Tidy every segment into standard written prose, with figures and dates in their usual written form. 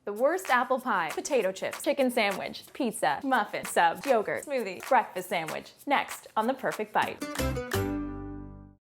The worst apple pie, potato chips, chicken sandwich, pizza, muffin, sub, yogurt, smoothie, breakfast sandwich. Next on The Perfect Bite.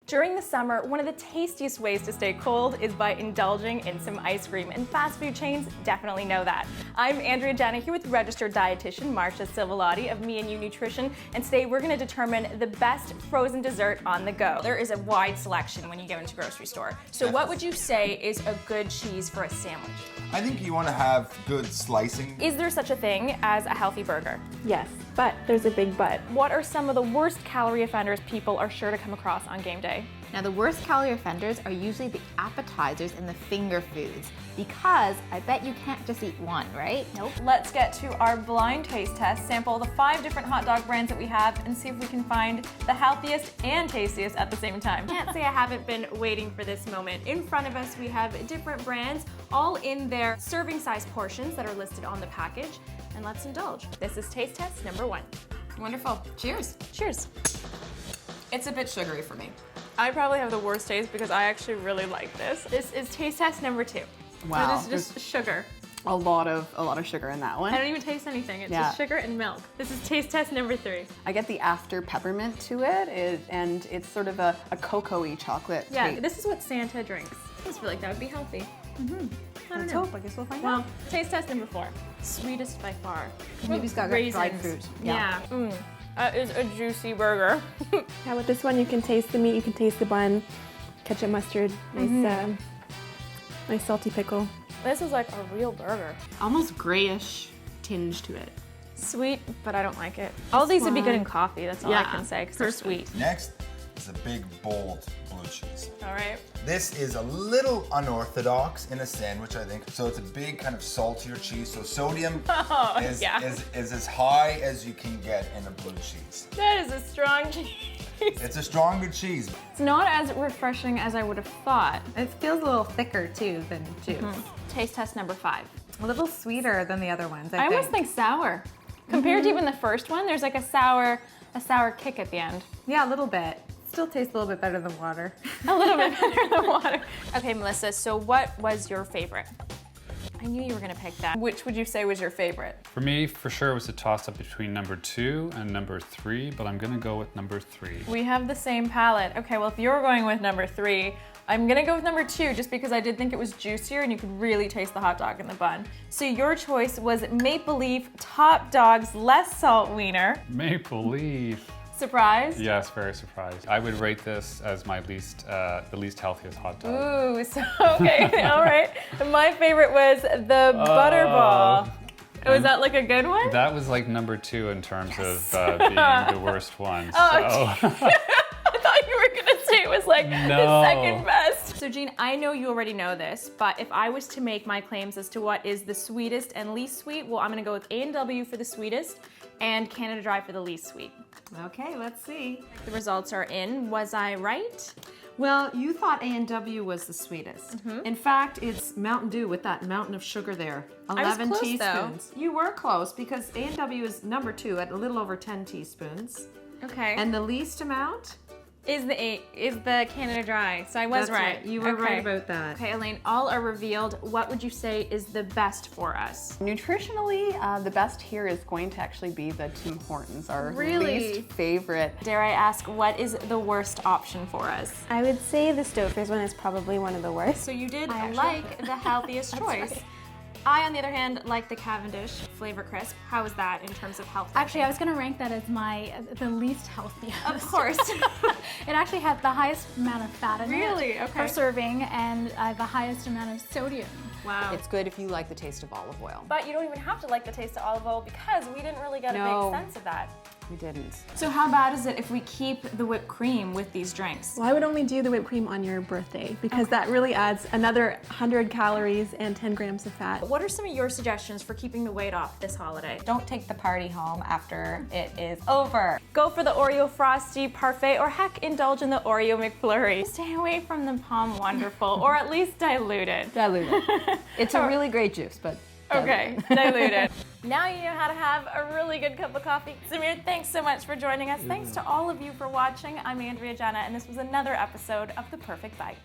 During the summer, one of the tastiest ways to stay cold is by indulging in some ice cream, and fast food chains definitely know that. I'm Andrea Jenna here with registered dietitian Marcia Silvalotti of Me and You Nutrition, and today we're going to determine the best frozen dessert on the go. There is a wide selection when you go into a grocery store. So what would you say is a good cheese for a sandwich? I think you want to have good slicing. Is there such a thing as a healthy burger? Yes, but there's a big but. What are some of the worst calorie offenders people are sure to come across on game day? Now, the worst calorie offenders are usually the appetizers and the finger foods, because I bet you can't just eat one, right? Nope. Let's get to our blind taste test, sample the 5 different hot dog brands that we have, and see if we can find the healthiest and tastiest at the same time. Can't say I haven't been waiting for this moment. In front of us, we have different brands, all in their serving size portions that are listed on the package, and let's indulge. This is taste test number 1. Wonderful. Cheers. Cheers. It's a bit sugary for me. I probably have the worst taste because I actually really like this. This is taste test number 2. Wow. So this is just sugar. A lot of sugar in that one. I don't even taste anything. It's just sugar and milk. This is taste test number 3. I get the after peppermint to it, and it's sort of a cocoa-y chocolate. Yeah, taste. this is what Santa drinks. I just feel like that would be healthy. Let's hope. I guess we'll find out. Well, taste test number 4. Sweetest by far. Maybe it's got Raisins. dried fruit. Yeah. That is a juicy burger. Yeah, with this one you can taste the meat, you can taste the bun, ketchup, mustard, nice, nice salty pickle. This is like a real burger. Almost grayish tinge to it. Sweet, but I don't like it. All these would be good in coffee, that's all I can say, because they're sweet. Next is a big, bold blue cheese. All right. This is a little unorthodox in a sandwich, I think. So it's a big kind of saltier cheese. So sodium is as high as you can get in a blue cheese. That is a strong cheese. It's a stronger cheese. It's not as refreshing as I would have thought. It feels a little thicker too than juice. Taste test number 5. A little sweeter than the other ones, I almost think sour. Compared to even the first one, there's like a sour kick at the end. Yeah, a little bit. Still tastes a little bit better than water. A little bit better than water. Okay, Melissa, so what was your favorite? I knew you were gonna pick that. Which would you say was your favorite? For me, for sure, it was a toss-up between number 2 and number 3, but I'm gonna go with number 3. We have the same palate. Okay, well, if you're going with number 3, I'm gonna go with number 2 just because I did think it was juicier and you could really taste the hot dog in the bun. So your choice was Maple Leaf Top Dog's Less Salt Wiener. Maple Leaf. Surprised? Yes, very surprised. I would rate this as my least, the least healthiest hot dog. Ooh, so, okay, all right. My favorite was the Butterball. Was that like a good one? That was like number 2 in terms of being the worst one. Oh, so. I thought you were gonna say it was like the second best. So Jean, I know you already know this, but if I was to make my claims as to what is the sweetest and least sweet, well, I'm gonna go with A&W for the sweetest and Canada Dry for the least sweet. Okay, let's see. The results are in. Was I right? Well, you thought A&W was the sweetest. In fact, it's Mountain Dew with that mountain of sugar there. 11 close, teaspoons. though. You were close because A&W is number 2 at a little over 10 teaspoons. Okay. And the least amount? Is the Canada Dry. So I was That's right. You were right about that. Okay, Elaine, all are revealed. What would you say is the best for us? Nutritionally, the best here is going to actually be the Tim Hortons, our Really? least favorite. Dare I ask, what is the worst option for us? I would say the Stouffer's one is probably one of the worst. So you did like the healthiest choice. right. I, on the other hand, like the Cavendish Flavor Crisp. How is that in terms of health? Actually, I was gonna rank that as the least healthiest. Of course. It actually has the highest amount of fat in Really? it Okay. per serving and the highest amount of sodium. Wow. It's good if you like the taste of olive oil. But you don't even have to like the taste of olive oil because we didn't really get a big sense of that. We didn't. So how bad is it if we keep the whipped cream with these drinks? Well, I would only do the whipped cream on your birthday because that really adds another 100 calories and 10 grams of fat. What are some of your suggestions for keeping the weight off this holiday? Don't take the party home after it is over. Go for the Oreo Frosty Parfait, or heck, indulge in the Oreo McFlurry. Stay away from the Palm Wonderful, or at least dilute it. Diluted. It's a really great juice, but Okay, diluted. Now you know how to have a really good cup of coffee. Samir, thanks so much for joining us. Thanks to all of you for watching. I'm Andrea Jenna, and this was another episode of The Perfect Bite.